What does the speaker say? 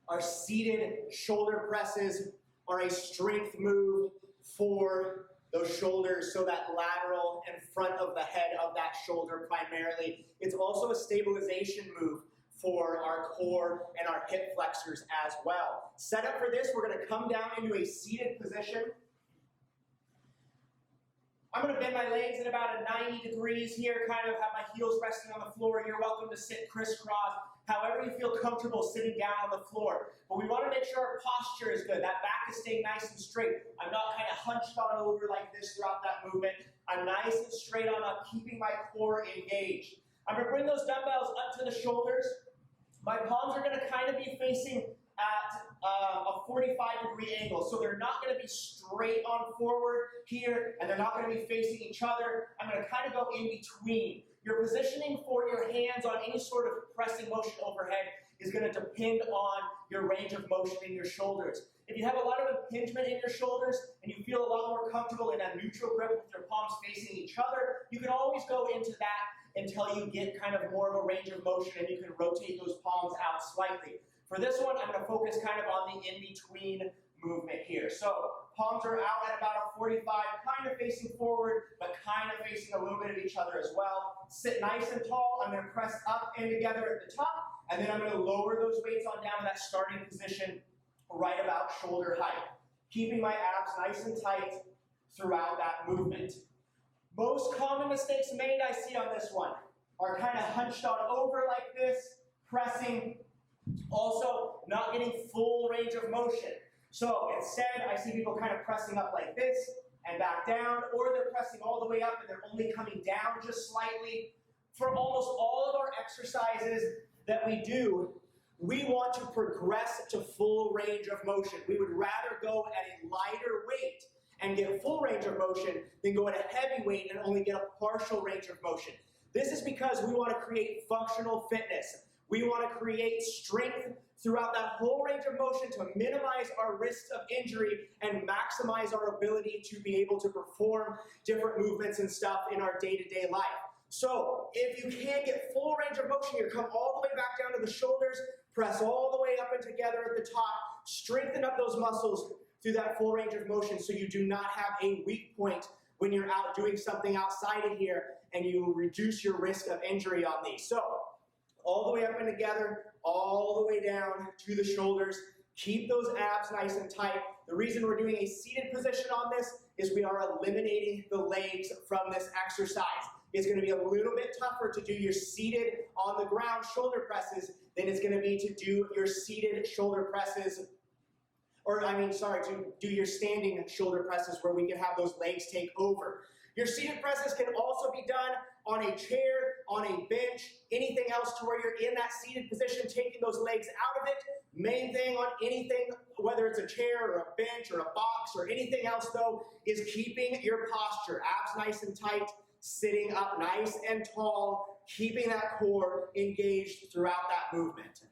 Our seated shoulder presses are a strength move for those shoulders, so that lateral and front of the head of that shoulder primarily. It's also a stabilization move for our core and our hip flexors as well. Set up for this, we're going to come down into a seated position. I'm going to bend my legs at about a 90 degrees here, kind of have my heels resting on the floor. You're welcome to sit crisscross, however you feel comfortable sitting down on the floor. But we want to make sure our posture is good. That back is staying nice and straight. I'm not kind of hunched on over like this throughout that movement. I'm nice and straight on up, keeping my core engaged. I'm going to bring those dumbbells up to the shoulders. My palms are going to kind of be facing at a 45-degree angle. So they're not going to be straight on forward here, and they're not going to be facing each other. I'm going to kind of go in between. Your positioning for your hands on any sort of pressing motion overhead is going to depend on your range of motion in your shoulders. If you have a lot of impingement in your shoulders and you feel a lot more comfortable in a neutral grip with your palms facing each other, you can always go into that until you get kind of more of a range of motion and you can rotate those palms out slightly. For this one, I'm going to focus kind of on the in-between movement here. So palms are out at about a 45, kind of facing forward, but kind of facing a little bit of each other as well. Sit nice and tall. I'm going to press up and together at the top, and then I'm going to lower those weights on down to that starting position right about shoulder height, keeping my abs nice and tight throughout that movement. Most common mistakes made I see on this one are kind of hunched on over like this, pressing, also not getting full range of motion. So instead, I see people kind of pressing up like this and back down, or they're pressing all the way up and they're only coming down just slightly. For almost all of our exercises that we do, we want to progress to full range of motion. We would rather go at a lighter weight and get full range of motion than go at a heavy weight and only get a partial range of motion. This is because we want to create functional fitness. We want to create strength throughout that whole range of motion to minimize our risks of injury and maximize our ability to be able to perform different movements and stuff in our day-to-day life. So if you can't get full range of motion here, come all the way back down to the shoulders, press all the way up and together at the top, strengthen up those muscles through that full range of motion so you do not have a weak point when you're out doing something outside of here, and you reduce your risk of injury on these. So all the way up and together, all the way down to the shoulders. Keep those abs nice and tight. The reason we're doing a seated position on this is we are eliminating the legs from this exercise. It's going to be a little bit tougher to do your seated on the ground shoulder presses than it's going to be to do your seated shoulder presses, to do your standing shoulder presses where we can have those legs take over. Your seated presses can also be done on a chair, on a bench, anything else to where you're in that seated position, taking those legs out of it. Main thing on anything, whether it's a chair or a bench or a box or anything else though, is keeping your posture, abs nice and tight, sitting up nice and tall, keeping that core engaged throughout that movement.